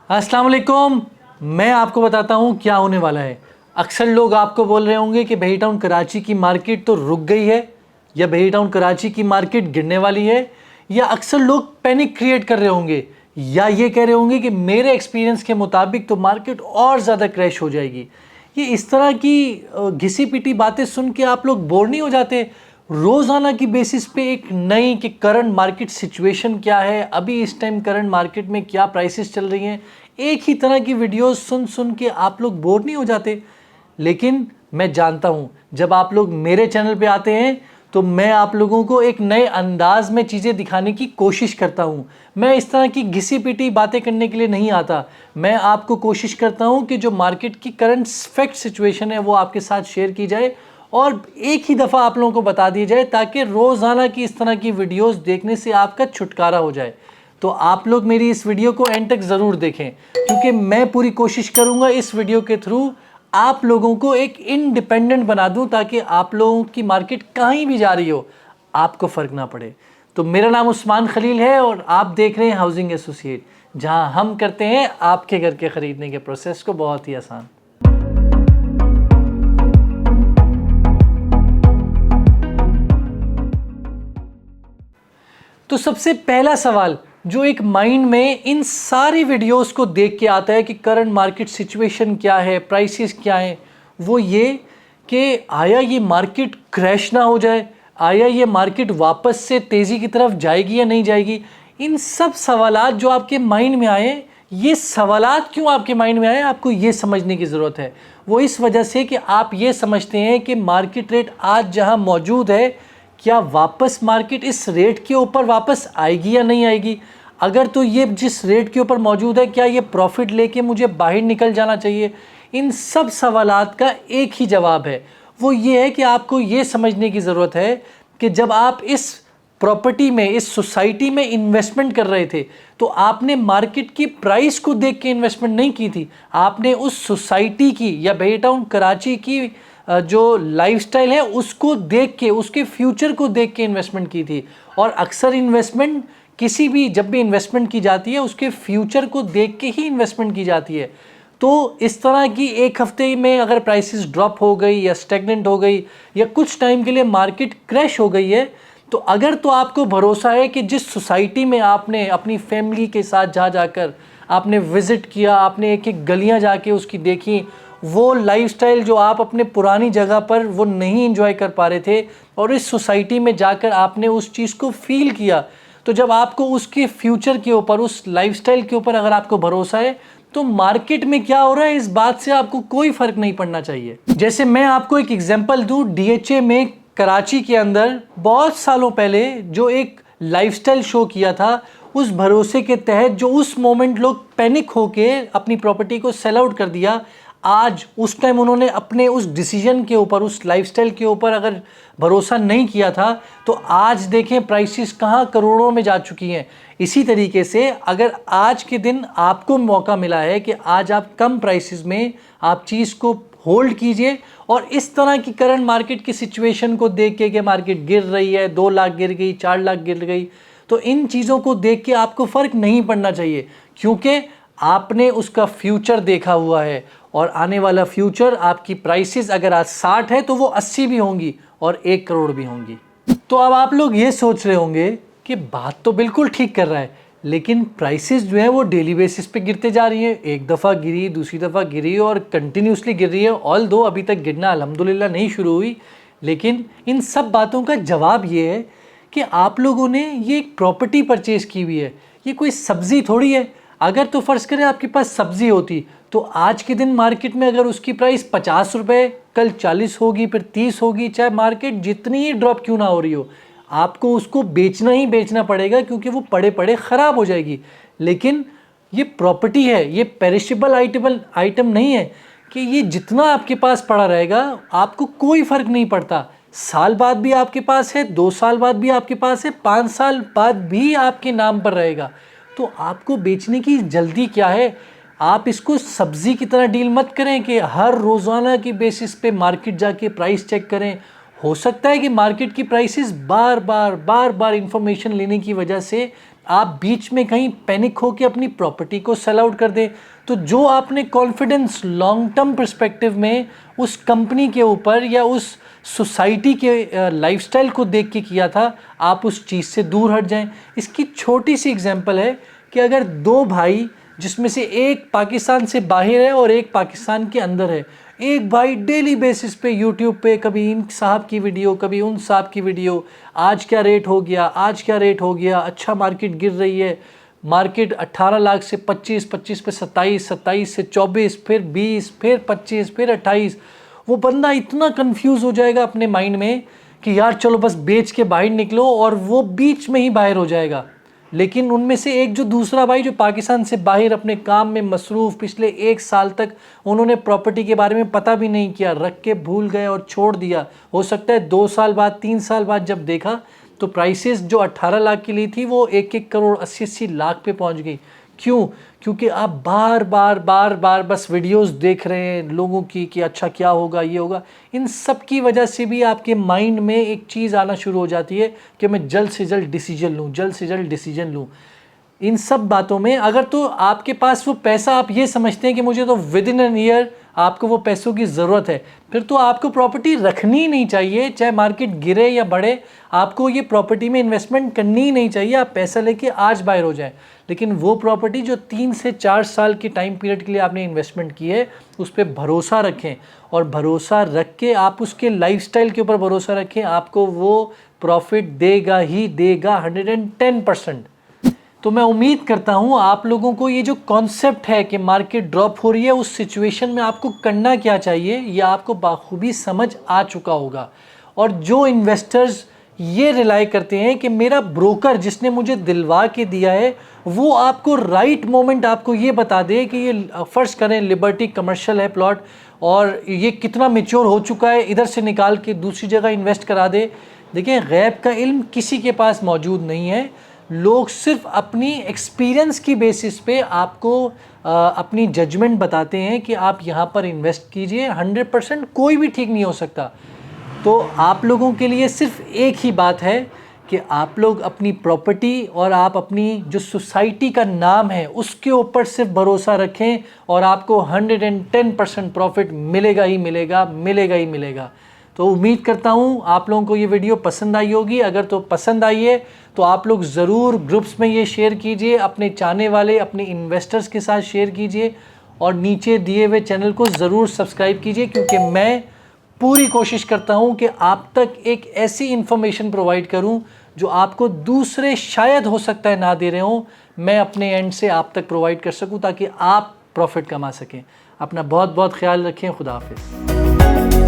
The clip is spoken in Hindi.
अस्सलाम वालेकुम। मैं आपको बताता हूँ क्या होने वाला है। अक्सर लोग आपको बोल रहे होंगे कि बही टाउन कराची की मार्केट तो रुक गई है, या बही टाउन कराची की मार्केट गिरने वाली है, या अक्सर लोग पैनिक क्रिएट कर रहे होंगे, या ये कह रहे होंगे कि मेरे एक्सपीरियंस के मुताबिक तो मार्केट और ज़्यादा क्रैश हो जाएगी। ये इस तरह की घिसी पिटी बातें सुन के आप लोग बोर नहीं हो जाते? रोज़ाना की बेसिस पे एक नई कि करंट मार्केट सिचुएशन क्या है, अभी इस टाइम करंट मार्केट में क्या प्राइसेस चल रही हैं, एक ही तरह की वीडियोस सुन सुन के आप लोग बोर नहीं हो जाते? लेकिन मैं जानता हूँ जब आप लोग मेरे चैनल पे आते हैं तो मैं आप लोगों को एक नए अंदाज में चीज़ें दिखाने की कोशिश करता हूँ। मैं इस तरह की घिसी पिटी बातें करने के लिए नहीं आता। मैं आपको कोशिश करता हूँ कि जो मार्केट की करंट फैक्ट सिचुएशन है वो आपके साथ शेयर की जाए और एक ही दफ़ा आप लोगों को बता दी जाए, ताकि रोज़ाना की इस तरह की वीडियोस देखने से आपका छुटकारा हो जाए। तो आप लोग मेरी इस वीडियो को एंड तक ज़रूर देखें, क्योंकि मैं पूरी कोशिश करूँगा इस वीडियो के थ्रू आप लोगों को एक इंडिपेंडेंट बना दूं, ताकि आप लोगों की मार्केट कहीं भी जा रही हो आपको फ़र्क ना पड़े। तो मेरा नाम उस्मान खलील है और आप देख रहे हैं हाउसिंग एसोसिएट, जहां हम करते हैं आपके घर के ख़रीदने के प्रोसेस को बहुत ही आसान। तो सबसे पहला सवाल जो एक माइंड में इन सारी वीडियोस को देख के आता है कि करंट मार्केट सिचुएशन क्या है, प्राइसेस क्या हैं, वो ये कि आया ये मार्केट क्रैश ना हो जाए, आया ये मार्केट वापस से तेज़ी की तरफ जाएगी या नहीं जाएगी। इन सब सवालात जो आपके माइंड में आए, ये सवालात क्यों आपके माइंड में आए आपको ये समझने की ज़रूरत है। वो इस वजह से कि आप ये समझते हैं कि मार्केट रेट आज जहाँ मौजूद है, क्या वापस मार्केट इस रेट के ऊपर वापस आएगी या नहीं आएगी। अगर तो ये जिस रेट के ऊपर मौजूद है, क्या ये प्रॉफिट लेके मुझे बाहर निकल जाना चाहिए। इन सब सवालात का एक ही जवाब है, वो ये है कि आपको ये समझने की ज़रूरत है कि जब आप इस प्रॉपर्टी में, इस सोसाइटी में इन्वेस्टमेंट कर रहे थे, तो आपने मार्केट की प्राइस को देख के इन्वेस्टमेंट नहीं की थी। आपने उस सोसाइटी की या बही टाउन कराची की जो लाइफस्टाइल है उसको देख के, उसके फ्यूचर को देख के इन्वेस्टमेंट की थी। और अक्सर इन्वेस्टमेंट किसी भी, जब भी इन्वेस्टमेंट की जाती है, उसके फ्यूचर को देख के ही इन्वेस्टमेंट की जाती है। तो इस तरह की एक हफ्ते में अगर प्राइसेस ड्रॉप हो गई या स्टेगनेंट हो गई या कुछ टाइम के लिए मार्केट क्रैश हो गई है, तो अगर तो आपको भरोसा है कि जिस सोसाइटी में आपने अपनी फैमिली के साथ जा जाकर आपने विज़िट किया, आपने एक एक गलियां जाके उसकी देखी, वो लाइफस्टाइल जो आप अपने पुरानी जगह पर वो नहीं एंजॉय कर पा रहे थे, और इस सोसाइटी में जाकर आपने उस चीज़ को फील किया, तो जब आपको उसके फ्यूचर के ऊपर, उस लाइफस्टाइल के ऊपर अगर आपको भरोसा है, तो मार्केट में क्या हो रहा है इस बात से आपको कोई फ़र्क नहीं पड़ना चाहिए। जैसे मैं आपको एक एग्जांपल दूं, डीएचए में कराची के अंदर बहुत सालों पहले जो एक लाइफस्टाइल शो किया था, उस भरोसे के तहत जो उस मोमेंट लोग पैनिक होके अपनी प्रॉपर्टी को सेल आउट कर दिया, आज उस टाइम उन्होंने अपने उस डिसीजन के ऊपर, उस लाइफस्टाइल के ऊपर अगर भरोसा नहीं किया था, तो आज देखें प्राइसेस कहाँ करोड़ों में जा चुकी हैं। इसी तरीके से अगर आज के दिन आपको मौका मिला है कि आज आप कम प्राइसेस में आप चीज़ को होल्ड कीजिए, और इस तरह की करंट मार्केट की सिचुएशन को देख के कि मार्केट गिर रही है, 2 लाख गिर गई, 4 लाख गिर गई, तो इन चीज़ों को देख के आपको फ़र्क नहीं पड़ना चाहिए, क्योंकि आपने उसका फ्यूचर देखा हुआ है। और आने वाला फ्यूचर, आपकी प्राइसेस अगर आज 60 है तो वो 80 भी होंगी और 1 करोड़ भी होंगी। तो अब आप लोग ये सोच रहे होंगे कि बात तो बिल्कुल ठीक कर रहा है, लेकिन प्राइसेस जो है वो डेली बेसिस पे गिरते जा रही हैं। एक दफ़ा गिरी, दूसरी दफ़ा गिरी और कंटिन्यूसली गिर रही है। ऑल दो अभी तक गिरना अल्हम्दुलिल्लाह नहीं शुरू हुई, लेकिन इन सब बातों का जवाब ये है कि आप लोगों ने ये एक प्रॉपर्टी परचेज़ की हुई है, ये कोई सब्ज़ी थोड़ी है। अगर तो फ़र्ज़ करें आपके पास सब्ज़ी होती, तो आज के दिन मार्केट में अगर उसकी प्राइस 50 रुपये, कल 40 होगी, फिर 30 होगी, चाहे मार्केट जितनी ही ड्रॉप क्यों ना हो रही हो, आपको उसको बेचना ही बेचना पड़ेगा, क्योंकि वो पड़े पड़े ख़राब हो जाएगी। लेकिन ये प्रॉपर्टी है, ये पेरिशेबल आइटम नहीं है कि ये जितना आपके पास पड़ा रहेगा आपको कोई फ़र्क नहीं पड़ता। साल बाद भी आपके पास है, 2 साल बाद भी आपके पास है, 5 साल बाद भी आपके नाम पर रहेगा। तो आपको बेचने की जल्दी क्या है। आप इसको सब्ज़ी की तरह डील मत करें कि हर रोज़ाना की बेसिस पे मार्केट जाके प्राइस चेक करें। हो सकता है कि मार्केट की प्राइसेस बार बार इंफॉर्मेशन लेने की वजह से आप बीच में कहीं पैनिक हो के अपनी प्रॉपर्टी को सेल आउट कर दें। तो जो आपने कॉन्फिडेंस लॉन्ग टर्म पर्सपेक्टिव में उस कंपनी के ऊपर या उस सोसाइटी के लाइफस्टाइल को देख के किया था, आप उस चीज़ से दूर हट जाएं। इसकी छोटी सी एग्जांपल है कि अगर दो भाई जिसमें से एक पाकिस्तान से बाहर है और एक पाकिस्तान के अंदर है, एक भाई डेली बेसिस पे यूट्यूब पे कभी इन साहब की वीडियो कभी उन साहब की वीडियो, आज क्या रेट हो गया, आज क्या रेट हो गया, अच्छा मार्केट गिर रही है, मार्केट 18 लाख से 25, 25 पे 27, 27 से 24, फिर 20, फिर 25, फिर 28। वो बंदा इतना कंफ्यूज हो जाएगा अपने माइंड में कि यार चलो बस बेच के बाहर निकलो, और वो बीच में ही बाहर हो जाएगा। लेकिन उनमें से एक जो दूसरा भाई जो पाकिस्तान से बाहर अपने काम में मसरूफ़, पिछले 1 साल तक उन्होंने प्रॉपर्टी के बारे में पता भी नहीं किया, रख के भूल गए और छोड़ दिया। हो सकता है 2 साल बाद 3 साल बाद जब देखा तो प्राइसेस जो 18 लाख की ली थी वो 1-1 करोड़ 80-80 लाख पे पहुंच गई। क्यों? क्योंकि आप बार बार बस वीडियोस देख रहे हैं लोगों की कि अच्छा क्या होगा, ये होगा। इन सब की वजह से भी आपके माइंड में एक चीज़ आना शुरू हो जाती है कि मैं जल्द से जल्द डिसीजन लूँ, जल्द से जल्द डिसीजन लूँ। इन सब बातों में अगर तो आपके पास वो पैसा, आप ये समझते हैं कि मुझे तो विद इन एन ईयर आपको वो पैसों की ज़रूरत है, फिर तो आपको प्रॉपर्टी रखनी ही नहीं चाहिए, चाहे मार्केट गिरे या बढ़े। आपको ये प्रॉपर्टी में इन्वेस्टमेंट करनी ही नहीं चाहिए। आप पैसा लेके आज बाहर हो जाए, लेकिन वो प्रॉपर्टी जो 3 से 4 साल के टाइम पीरियड के लिए आपने इन्वेस्टमेंट की है उस पर भरोसा रखें, और भरोसा रख के आप उसके लाइफस्टाइल के ऊपर भरोसा रखें, आपको वो प्रॉफिट देगा ही देगा 110%। तो मैं उम्मीद करता हूँ आप लोगों को ये जो कॉन्सेप्ट है कि मार्केट ड्रॉप हो रही है, उस सिचुएशन में आपको करना क्या चाहिए, ये आपको बाखूबी समझ आ चुका होगा। और जो इन्वेस्टर्स ये रिलाई करते हैं कि मेरा ब्रोकर जिसने मुझे दिलवा के दिया है वो आपको राइट मोमेंट आपको ये बता दे कि ये फ़र्ज़ करें लिबर्टी कमर्शियल है प्लॉट और ये कितना मैच्योर हो चुका है, इधर से निकाल के दूसरी जगह इन्वेस्ट करा दे। देखिए, गैब का इल्म किसी के पास मौजूद नहीं है। लोग सिर्फ अपनी एक्सपीरियंस की बेसिस पे आपको अपनी जजमेंट बताते हैं कि आप यहाँ पर इन्वेस्ट कीजिए। 100% कोई भी ठीक नहीं हो सकता। तो आप लोगों के लिए सिर्फ एक ही बात है कि आप लोग अपनी प्रॉपर्टी और आप अपनी जो सोसाइटी का नाम है उसके ऊपर सिर्फ भरोसा रखें, और आपको 110% प्रॉफिट मिलेगा ही मिलेगा, मिलेगा ही मिलेगा। तो उम्मीद करता हूँ आप लोगों को ये वीडियो पसंद आई होगी। अगर तो पसंद आई है तो आप लोग ज़रूर ग्रुप्स में ये शेयर कीजिए, अपने चाहने वाले अपने इन्वेस्टर्स के साथ शेयर कीजिए, और नीचे दिए हुए चैनल को ज़रूर सब्सक्राइब कीजिए, क्योंकि मैं पूरी कोशिश करता हूँ कि आप तक एक ऐसी इन्फॉर्मेशन प्रोवाइड करूँ जो आपको दूसरे शायद हो सकता है ना दे रहे हों, मैं अपने एंड से आप तक प्रोवाइड कर सकूँ ताकि आप प्रॉफिट कमा सकें। अपना बहुत बहुत ख्याल रखें। खुदा हाफिज़।